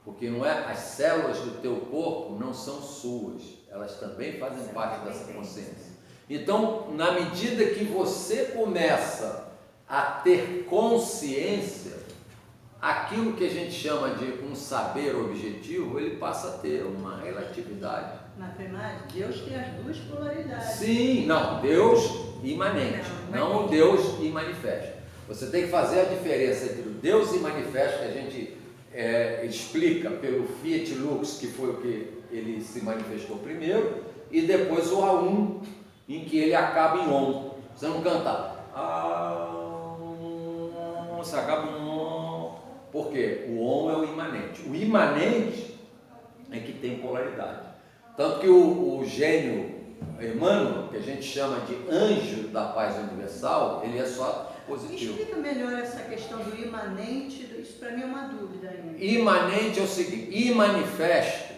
porque não é, as células do teu corpo não são suas, elas também fazem parte dessa consciência. Então, na medida que você começa a ter consciência, aquilo que a gente chama de um saber objetivo, ele passa a ter uma relatividade. Na primária, Deus tem as duas polaridades. Sim, não, Deus imanente, não o Deus imanifesto. Você tem que fazer a diferença entre o Deus imanifesto, que a gente explica pelo Fiat Lux, que foi o que ele se manifestou primeiro, e depois o A1, em que ele acaba em OM. Você não canta você acaba em OM. Por quê? O OM é o imanente. O imanente é que tem polaridade. Tanto que o gênio Emmanuel, que a gente chama de anjo da paz universal, ele é só positivo. Explica melhor essa questão do imanente, isso para mim é uma dúvida ainda. Imanente é o seguinte, imanifesto,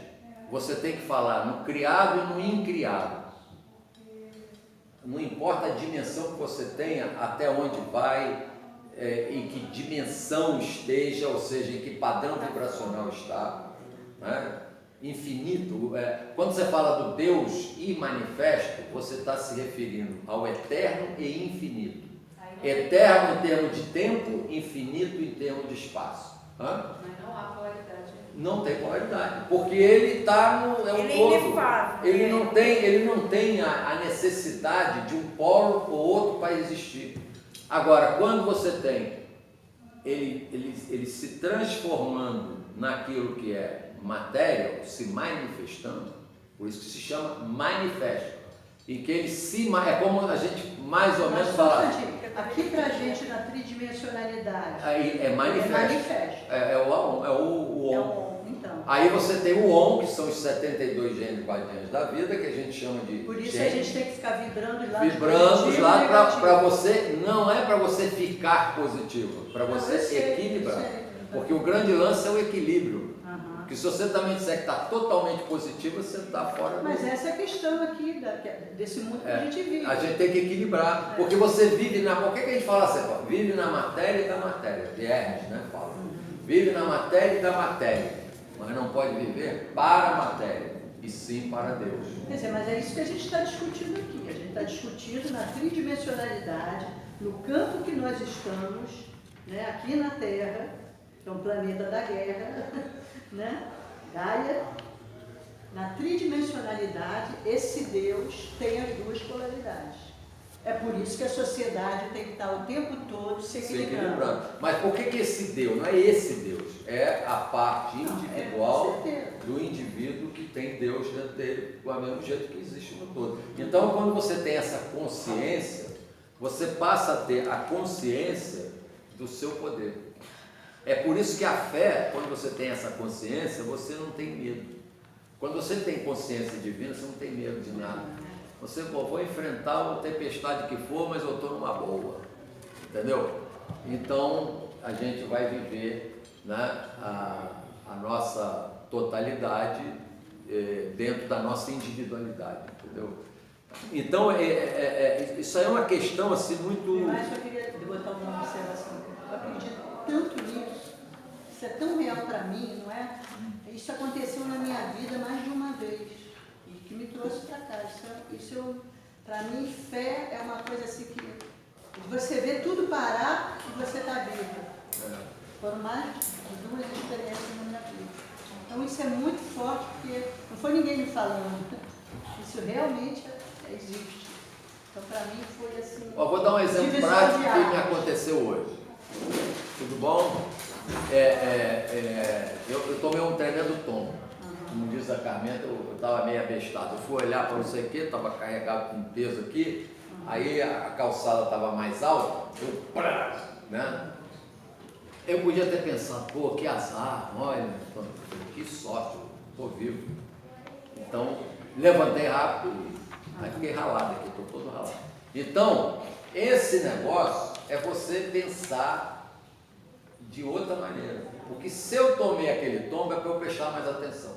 você tem que falar no criado e no incriado. Não importa a dimensão que você tenha, até onde vai, em que dimensão esteja, ou seja, em que padrão vibracional está, né? Infinito. Quando você fala do Deus imanifesto, você está se referindo ao eterno e infinito. Eterno em termos de tempo, infinito em termos de espaço. Mas não há polaridade. Não tem polaridade, porque ele está no todo. Ele não tem a necessidade de um polo ou outro para existir. Agora, quando você tem ele se transformando naquilo que é matéria, se manifestando, por isso que se chama manifesto, em que ele é como a gente mais ou menos fala. Aqui pra gente na tridimensionalidade. Aí é manifesto. É o OM. Então. Aí você tem o OM, que são os 72 gênios guardiães da vida, que a gente chama de. Por isso gênios. a gente tem que ficar vibrando lá. Vibrando os lados para você, não é para você ficar positivo, para você equilibrar. Porque o grande lance é o equilíbrio. Porque se você também disser que está totalmente positivo, você está fora do... Mas essa é a questão aqui desse mundo que a gente vive. A gente tem que equilibrar, porque você vive por que a gente fala assim? Vive na matéria e da matéria. De Hermes, né? Fala. Vive na matéria e da matéria, mas não pode viver para a matéria, e sim para Deus. Quer dizer, mas é isso que a gente está discutindo aqui. A gente está discutindo na tridimensionalidade, no campo que nós estamos, né? Aqui na Terra, que é um planeta da guerra, né? Gaia, na tridimensionalidade, esse Deus tem as duas polaridades. É por isso que a sociedade tem que estar o tempo todo se equilibrando. Mas por que esse Deus? Não é esse Deus, é a parte individual do indivíduo que tem Deus dentro dele, do mesmo jeito que existe no todo. Então, quando você tem essa consciência, você passa a ter a consciência do seu poder. É por isso que a fé, quando você tem essa consciência, você não tem medo. Quando você tem consciência divina, você não tem medo de nada. Você, vou enfrentar uma tempestade que for, mas eu estou numa boa. Entendeu? Então, a gente vai viver, né, a nossa totalidade dentro da nossa individualidade. Entendeu? Então, isso aí é uma questão assim muito... Mas eu queria botar uma observação. Eu acredito tanto nisso, isso é tão real para mim, não é? Isso aconteceu na minha vida mais de uma vez e que me trouxe para cá. Para mim, fé é uma coisa assim que você vê tudo parar e você está vivo. Foram mais de 2 experiências na minha vida. Então isso é muito forte porque não foi ninguém me falando. Isso realmente existe. Então para mim foi assim. Vou dar um exemplo prático que me aconteceu hoje. Tudo bom? Eu tomei um tremendo tombo. Como diz a Carmenta, eu estava meio abestado. Eu fui olhar para não sei o que, estava carregado com peso aqui, aí a calçada estava mais alta, né? Eu podia ter pensado, pô, que azar, olha, que sorte, estou vivo. Então, levantei rápido e aí fiquei ralado aqui, estou todo ralado. Então, esse negócio é você pensar de outra maneira. Porque se eu tomei aquele tombo é para eu prestar mais atenção.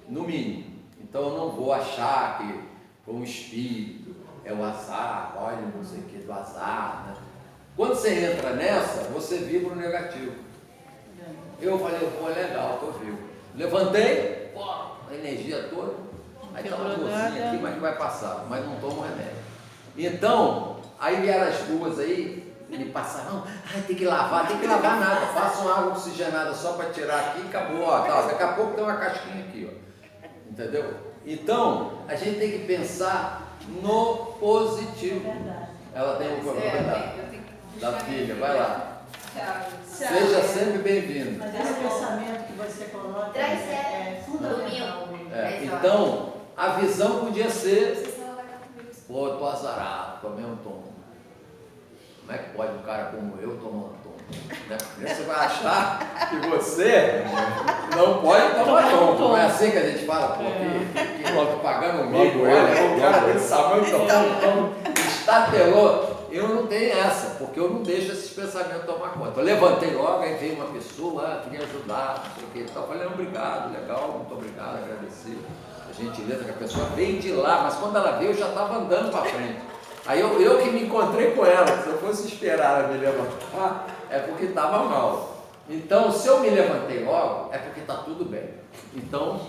No mínimo. Então eu não vou achar que foi um espírito, é o azar, olha, não sei o que, do azar, né? Quando você entra nessa, você vibra o negativo. Eu falei, pô, legal, tô vivo. Levantei, pô, a energia toda, aí tá uma dorzinha aqui, mas que vai passar, mas não tomo remédio. Então, aí vieram as duas aí, me passaram, tem que lavar nada, faça uma água oxigenada só para tirar aqui e acabou, ó, tá, daqui a pouco tem uma casquinha aqui, ó. Entendeu? Então, a gente tem que pensar no positivo. Ela tem um problema da filha, vai lá. Seja sempre bem-vindo. Mas esse pensamento que você coloca é fundamental. Então, a visão podia ser, pô, eu tô azarado, tomei um tom. Como é que pode um cara como eu tomar um tom? Né? Você vai achar que você não pode tomar tom. Não é assim que a gente fala, pô, que tô pagando um mico, olha, o cara desse tamanho estatelou. Eu não tenho essa, porque eu não deixo esses pensamentos tomar conta. Eu levantei logo, aí veio uma pessoa, queria ajudar, não sei o que. Então eu falei, obrigado, legal, muito obrigado, agradeci a gentileza que a pessoa veio de lá, mas quando ela veio eu já estava andando para frente. Aí eu que me encontrei com ela, se eu fosse esperar ela me levantar, é porque estava mal. Então, se eu me levantei logo, é porque está tudo bem. Então,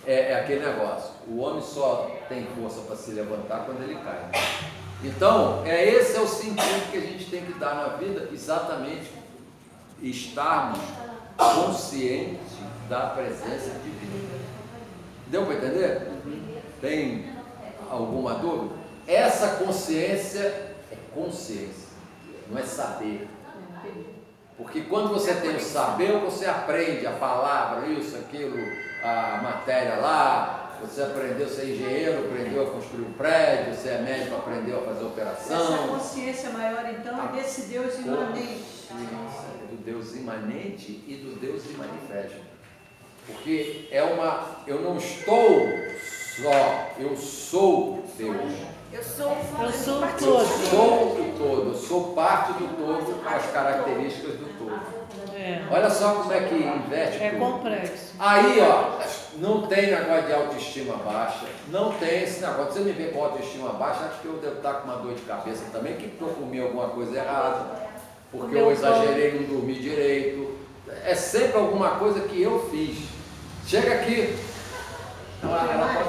é aquele negócio, o homem só tem força para se levantar quando ele cai. Então, esse é o sentido que a gente tem que dar na vida, exatamente estarmos conscientes da presença divina. Deu para entender? Tem alguma dúvida? Essa consciência é consciência, não é saber. Porque quando você tem o saber, você aprende a palavra, isso, aquilo, a matéria lá. Você aprendeu a ser engenheiro, aprendeu a construir um prédio, você é médico, aprendeu a fazer operação. Essa consciência maior, então, é desse Deus imanente. Do Deus imanente e do Deus imanifesto. Porque eu não estou só, eu sou Deus. Eu sou todo. Eu sou o todo, eu sou parte do todo com as características do todo. Olha só como é que inverte tudo. É complexo. Aí, ó, não tem negócio de autoestima baixa, não tem esse negócio. Você me vê com autoestima baixa, acho que eu devo estar com uma dor de cabeça também, que eu comi alguma coisa errada, porque eu exagerei, não dormi direito. É sempre alguma coisa que eu fiz. Chega aqui.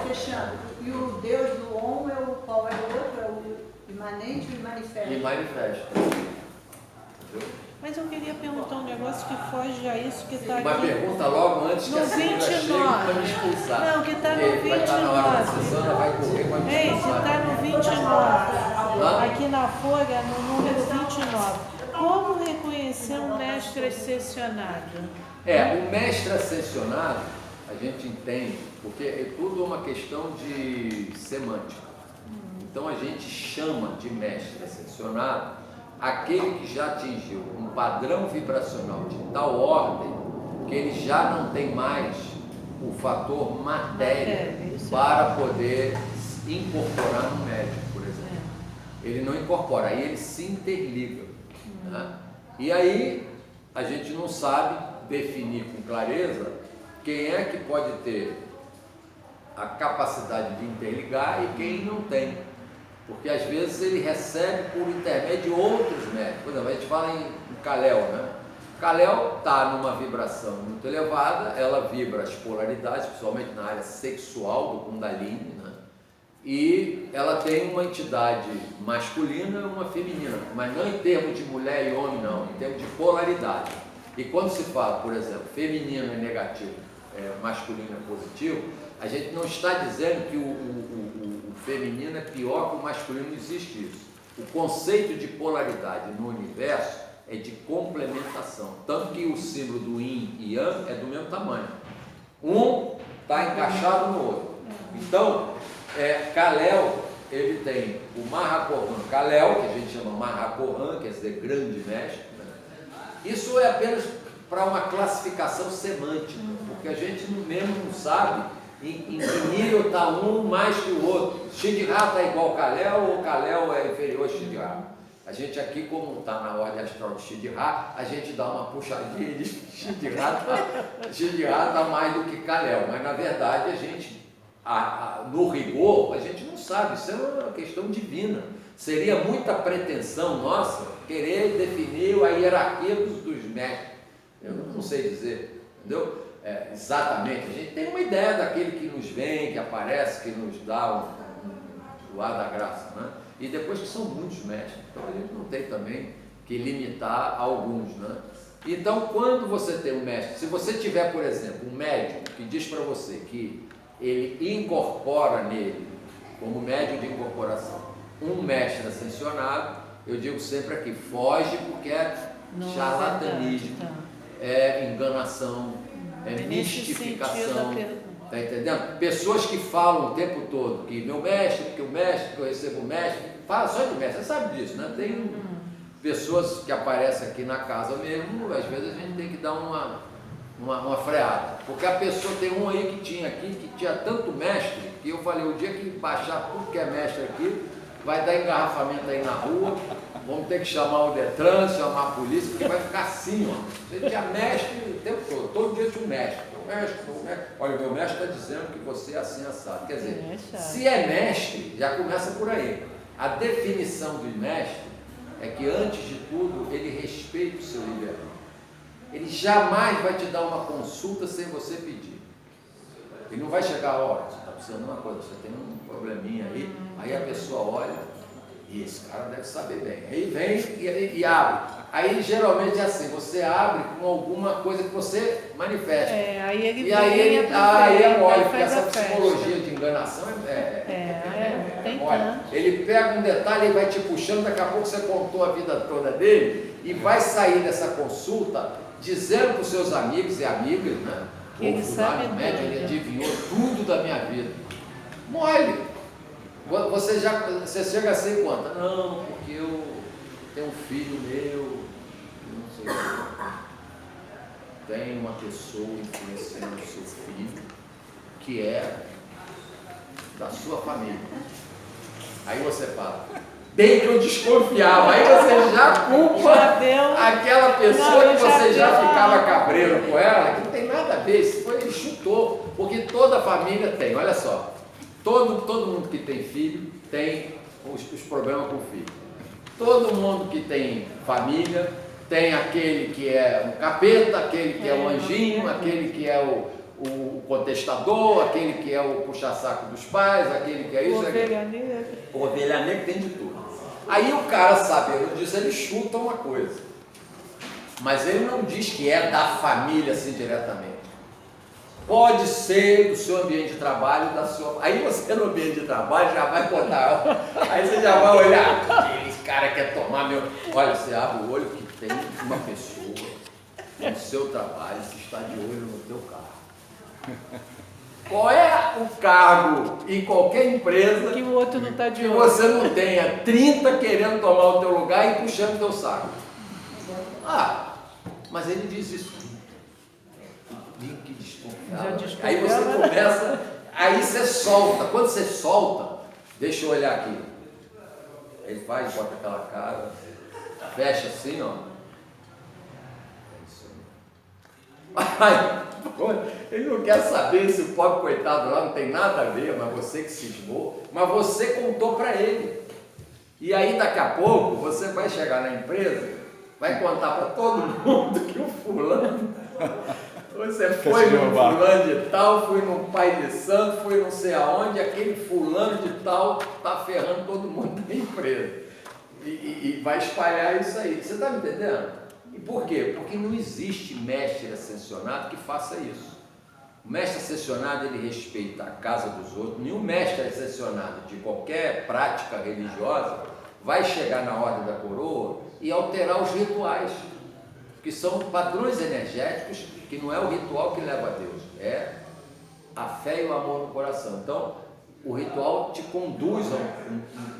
Fechando. E o Deus do On é o qual? É o outro? É o imanente e o manifesto? E manifesta. Entendeu? Mas eu queria perguntar um negócio que foge a isso que está aqui. Uma pergunta logo antes que no a senhora chegue para me expulsar. Não, que está no Porque 29. vai estar na hora da sessão, ela vai correr para me Ei, que expulsar. está no 29. Aqui na folha, no número 29. Como reconhecer um mestre ascensionado? O mestre ascensionado, a gente entende, porque é tudo uma questão de semântica. Então a gente chama de mestre ascensionado aquele que já atingiu um padrão vibracional de tal ordem que ele já não tem mais o fator matéria para poder incorporar no médico, por exemplo. Ele não incorpora, aí ele se interliga. Né? E aí a gente não sabe definir com clareza quem é que pode ter a capacidade de interligar e quem não tem. Porque às vezes ele recebe por intermédio de outros médicos. Por exemplo, a gente fala em Kalel, né? Kalel está numa vibração muito elevada, ela vibra as polaridades, principalmente na área sexual do Kundalini, né? E ela tem uma entidade masculina e uma feminina, mas não em termos de mulher e homem, não, em termos de polaridade. E quando se fala, por exemplo, feminino é negativo, masculino é positivo, a gente não está dizendo que o feminino é pior que o masculino, não existe isso. O conceito de polaridade no universo é de complementação, tanto que o símbolo do Yin e Yang é do mesmo tamanho. Um está encaixado no outro. Então, Kalel, ele tem o Mahakohan Kalel, que a gente chama Mahakohan, quer dizer grande mestre. Né? Isso é apenas para uma classificação semântica, porque a gente mesmo não sabe em que nível está um mais que o outro. Shidra está igual Kalel ou Kalel é inferior a Shidra? A gente aqui, como está na ordem astral de Shidra, a gente dá uma puxadinha de Shidra está mais do que Kalel, mas na verdade a gente, no rigor, a gente não sabe, isso é uma questão divina. Seria muita pretensão nossa querer definir a hierarquia dos mestres. Eu não sei dizer, entendeu? Exatamente, a gente tem uma ideia daquele que nos vem, que aparece, que nos dá o ar da graça, né? E depois que são muitos mestres, então a gente não tem também que limitar alguns, né? Então, quando você tem um mestre, se você tiver, por exemplo, um médium que diz para você que ele incorpora nele, como médium de incorporação, um mestre ascensionado, eu digo sempre aqui, foge porque é charlatanismo, é enganação, é mistificação, tá entendendo? Pessoas que falam o tempo todo que meu mestre, que o mestre, que eu recebo o mestre, fala só de mestre, você sabe disso, né? Tem pessoas que aparecem aqui na casa mesmo, às vezes a gente tem que dar uma freada, porque a pessoa tem um aí que tinha aqui, que tinha tanto mestre, que eu falei, o dia que baixar tudo que é mestre aqui, vai dar engarrafamento aí na rua, vamos ter que chamar o Detran, chamar a polícia, porque vai ficar assim, ó. Você tinha mestre o tempo todo dia tinha um mestre. Meu mestre. Olha, meu mestre está dizendo que você é assim assado. Quer dizer, se é mestre, já começa por aí. A definição do mestre é que, antes de tudo, ele respeita o seu livre-arbítrio. Ele jamais vai te dar uma consulta sem você pedir. Ele não vai chegar, ó, você está precisando de uma coisa, você tem um probleminha aí a pessoa olha, e esse cara deve saber bem. Aí vem e abre. Aí geralmente é assim, você abre com alguma coisa que você manifesta. Aí ele aí é mole, porque essa psicologia de enganação tem mole. tanto. Ele pega um detalhe e vai te puxando, daqui a pouco você contou a vida toda dele e vai sair dessa consulta dizendo para os seus amigos e amigas, né? Que ele sabe o médico, ele adivinhou tudo da minha vida. Mole! Você chega assim e conta, não, porque eu tenho um filho meu, não sei o que, tem uma pessoa influenciando o seu filho, que é da sua família. Aí você fala, bem que eu desconfiava, aí você já culpa aquela pessoa que você já ficava cabreiro com ela, que não tem nada a ver, ele chutou, porque toda a família tem, olha só. Todo mundo que tem filho tem os problemas com o filho. Todo mundo que tem família tem aquele que é um capeta, aquele que é um anjinho, aquele que é o contestador, aquele que é o puxa-saco dos pais, aquele que é isso. Ovelha negra. Ovelha negra tem de tudo. Aí o cara, sabendo disso, ele chuta uma coisa. Mas ele não diz que é da família assim diretamente. Pode ser do seu ambiente de trabalho, da sua. Aí você no ambiente de trabalho já vai botar. Aí você já vai olhar. Esse cara quer tomar meu. Olha, você abre o olho que tem uma pessoa no seu trabalho que está de olho no teu carro. Qual é o cargo em qualquer empresa que o outro não está de olho? Que você não tenha 30 querendo tomar o teu lugar e puxando o teu saco? Mas ele diz isso. Que desconfiado. Aí você começa, aí você solta. Quando você solta, deixa eu olhar aqui. Ele faz, bota aquela cara, fecha assim, ó. Ele não quer saber se o pobre coitado lá não tem nada a ver, mas você que cismou, mas você contou para ele. E aí daqui a pouco você vai chegar na empresa, vai contar para todo mundo que o fulano. Você foi no fulano de tal, foi no pai de santo, foi não sei aonde, aquele fulano de tal está ferrando todo mundo da empresa. E vai espalhar isso aí. Você está me entendendo? E por quê? Porque não existe mestre ascensionado que faça isso. O mestre ascensionado, ele respeita a casa dos outros. Nenhum mestre ascensionado de qualquer prática religiosa vai chegar na ordem da coroa e alterar os rituais, que são padrões energéticos, que não é o ritual que leva a Deus, é a fé e o amor no coração. Então, o ritual te conduz a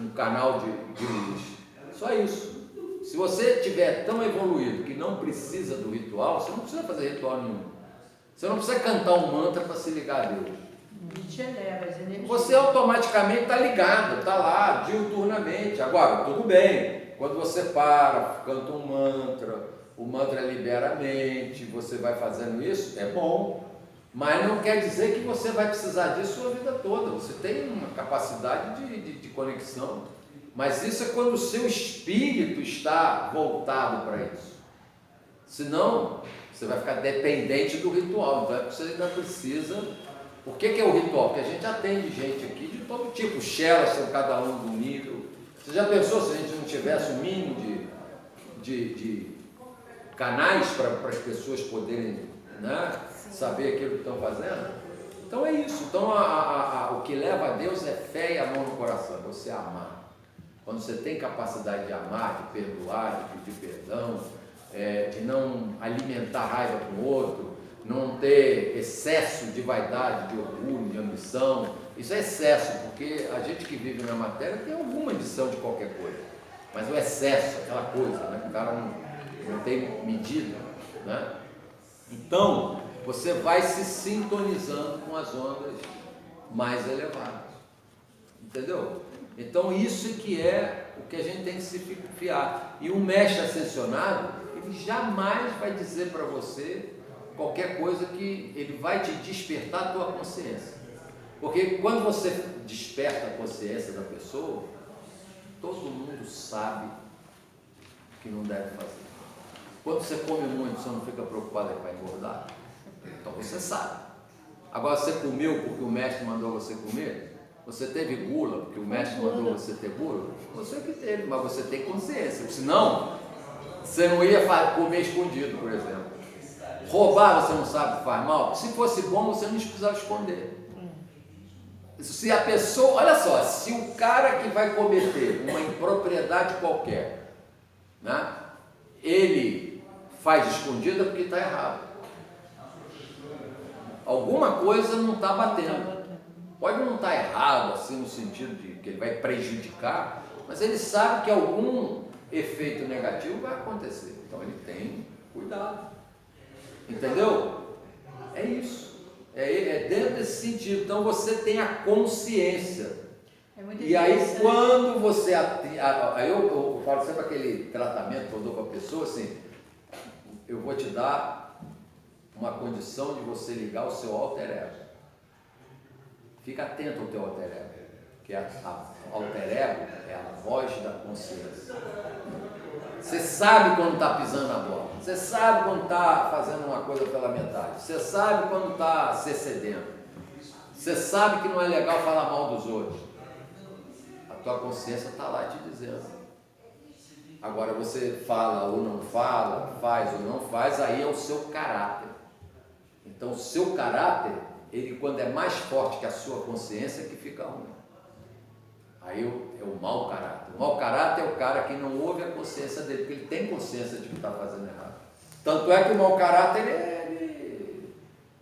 um canal de luz. Só isso. Se você estiver tão evoluído que não precisa do ritual, você não precisa fazer ritual nenhum. Você não precisa cantar um mantra para se ligar a Deus. E te eleva as energias. Você automaticamente está ligado, está lá, diuturnamente. Agora, tudo bem, quando você para, canta um mantra, o mantra libera a mente, você vai fazendo isso, é bom, mas não quer dizer que você vai precisar disso a sua vida toda. Você tem uma capacidade de conexão, mas isso é quando o seu espírito está voltado para isso. Senão, você vai ficar dependente do ritual. Então, você ainda precisa... Por que é o ritual? Porque a gente atende gente aqui de todo tipo. Os chelas são cada um do nível. Você já pensou se a gente não tivesse o mínimo de canais para as pessoas poderem, né, saber aquilo que estão fazendo? Então é isso. Então o que leva a Deus é fé e amor no coração. É você amar. Quando você tem capacidade de amar, de perdoar, de pedir perdão, de não alimentar raiva com o outro, não ter excesso de vaidade, de orgulho, de ambição. Isso é excesso, porque a gente que vive na matéria tem alguma ambição de qualquer coisa. Mas o excesso, aquela coisa, né? O cara não tem medida, né? Então, você vai se sintonizando com as ondas mais elevadas. Entendeu? Então, isso que é o que a gente tem que se fiar. E o mestre ascensionado, ele jamais vai dizer para você qualquer coisa que ele vai te despertar a tua consciência. Porque quando você desperta a consciência da pessoa, todo mundo sabe que não deve fazer. Quando você come muito, você não fica preocupado que vai engordar? Então você sabe. Agora, você comeu porque o mestre mandou você comer? Você teve gula porque o mestre mandou você ter gula? Você que teve, mas você tem consciência. Senão, você não ia comer escondido, por exemplo. Roubar, você não sabe que faz mal? Se fosse bom, você não precisava esconder. Se a pessoa, olha só, se o cara que vai cometer uma impropriedade qualquer, né, ele faz escondida porque está errado. Alguma coisa não está batendo. Pode não estar errado, assim, no sentido de que ele vai prejudicar, mas ele sabe que algum efeito negativo vai acontecer. Então ele tem cuidado. Entendeu? É isso. É dentro desse sentido. Então você tem a consciência. E aí quando você... Aí eu falo sempre aquele tratamento que eu dou para a pessoa, assim, eu vou te dar uma condição de você ligar o seu alter ego. Fica atento ao teu alter ego, que a alter ego é a voz da consciência. Você sabe quando está pisando na bola, você sabe quando está fazendo uma coisa pela metade, você sabe quando está se excedendo, você sabe que não é legal falar mal dos outros. A tua consciência está lá te dizendo. Agora você fala ou não fala, faz ou não faz, aí é o seu caráter. Então o seu caráter, ele quando é mais forte que a sua consciência, que fica ruim. Aí é o mau caráter. O mau caráter é o cara que não ouve a consciência dele, porque ele tem consciência de que está fazendo errado. Tanto é que o mau caráter,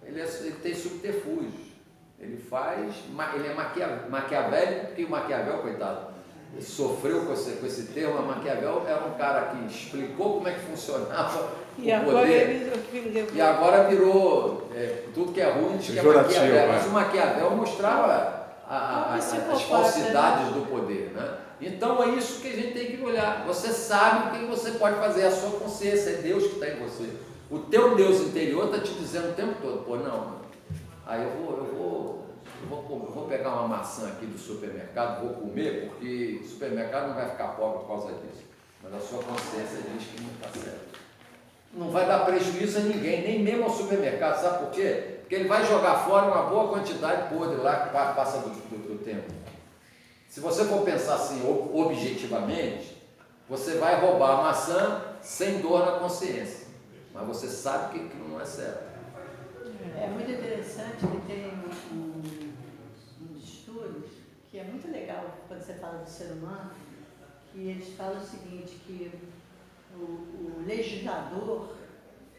ele tem subterfúgios. Ele é maquiavélico, porque o Maquiavel, coitado, ele sofreu com esse termo. A Maquiavel era um cara que explicou como é que funcionava o poder. E agora virou tudo que é ruim, diz que é Maquiavel. Mas o Maquiavel mostrava as falsidades do poder, né? Então é isso que a gente tem que olhar. Você sabe o que você pode fazer, é a sua consciência, é Deus que está em você. O teu Deus interior está te dizendo o tempo todo, pô, não, aí eu vou pegar uma maçã aqui do supermercado, vou comer, porque o supermercado não vai ficar pobre por causa disso. Mas a sua consciência diz que não está certo. Não vai dar prejuízo a ninguém, nem mesmo ao supermercado, sabe por quê? Porque ele vai jogar fora uma boa quantidade podre lá que passa do tempo. Se você for pensar assim objetivamente, você vai roubar a maçã sem dor na consciência, mas você sabe que não é certo. É muito interessante que tem uns estudos que é muito legal quando você fala do ser humano, que eles falam o seguinte, que o legislador,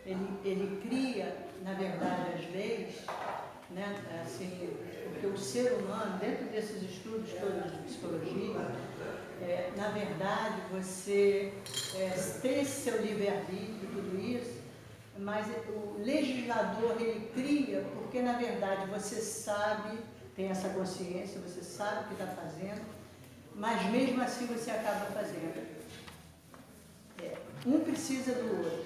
ele cria, na verdade, as leis, né? Assim, porque o ser humano, dentro desses estudos todos de psicologia, na verdade, você tem seu livre-arbítrio, tudo isso, mas o legislador, ele cria, porque, na verdade, você sabe, tem essa consciência, você sabe o que está fazendo, mas mesmo assim você acaba fazendo. Um precisa do outro.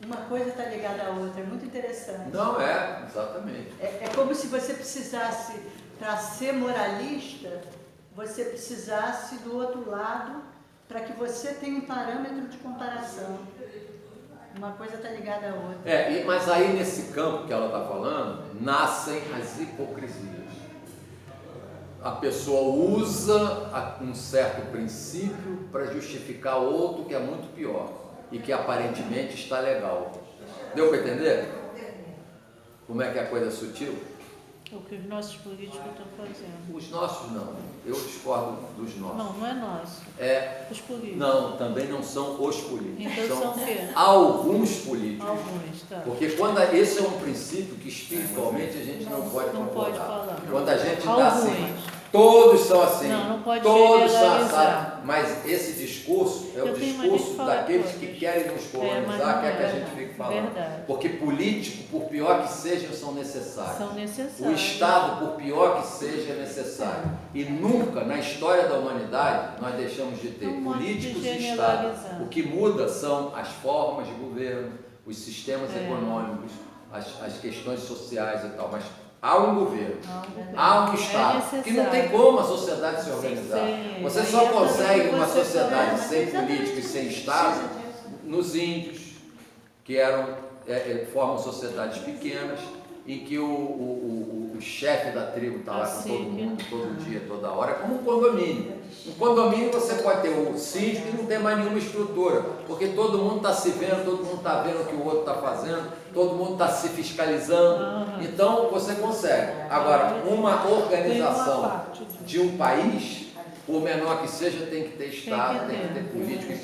Uma coisa está ligada à outra, é muito interessante. Não é, exatamente. É como se você precisasse, para ser moralista, você precisasse do outro lado para que você tenha um parâmetro de comparação. Uma coisa está ligada à outra. Mas aí nesse campo que ela está falando, nascem as hipocrisias. A pessoa usa um certo princípio para justificar outro que é muito pior e que aparentemente está legal. Deu para entender? Como é que a coisa é sutil? O que os nossos políticos estão fazendo. Os nossos não, eu discordo dos nossos. Não é nosso. Os políticos. Não, também não são os políticos. Então são o quê? Alguns políticos. Alguns, tá. Porque esse é um princípio que espiritualmente a gente não pode Não pode concordar. falar. Quando a gente dá Alguns. assim, todos são assim, Não pode todos são generalizar. assim. Mas esse discurso é o Eu tenho mania de discurso falar daqueles todos. que querem nos mas colonizar, não quer que a é. gente fique falando. Verdade. Porque político, por pior que sejam, são necessários. São necessários. O Estado, por pior que seja, é necessário. E nunca na história da humanidade nós deixamos de ter Não pode políticos e Estado. generalizar. O que muda são as formas de governo, os sistemas econômicos, as questões sociais e tal. Mas há um governo, há um Estado, que não tem como a sociedade se organizar. Sim. Você Aí só é consegue quando uma você sociedade fala, sem político e sem Estado Precisa disso. nos índios, que formam sociedades pequenas, em que o chefe da tribo está lá com todo mundo, todo dia, toda hora, é como um condomínio. Um condomínio você pode ter o síndico e não ter mais nenhuma estrutura, porque todo mundo está se vendo, todo mundo está vendo o que o outro está fazendo, todo mundo está se fiscalizando, então você consegue. Agora, uma organização de um país, por menor que seja, tem que ter Estado, tem que ter político, e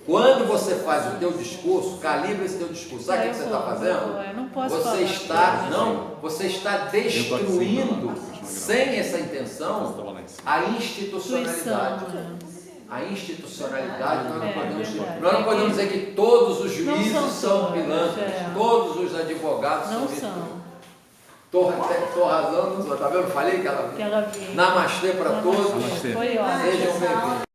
quando você faz o teu discurso, calibra esse teu discurso, sabe o que você está fazendo? Eu não posso Você falar. você está destruindo, sem essa intenção, a institucionalidade. A institucionalidade, nós não podemos dizer que todos os juízes são pilantras, todos os advogados Não são. são. Estou arrasando, tá vendo? Falei que ela Que ela vinha. Namastê para todos. Foi ótimo. Sejam bem-vindos.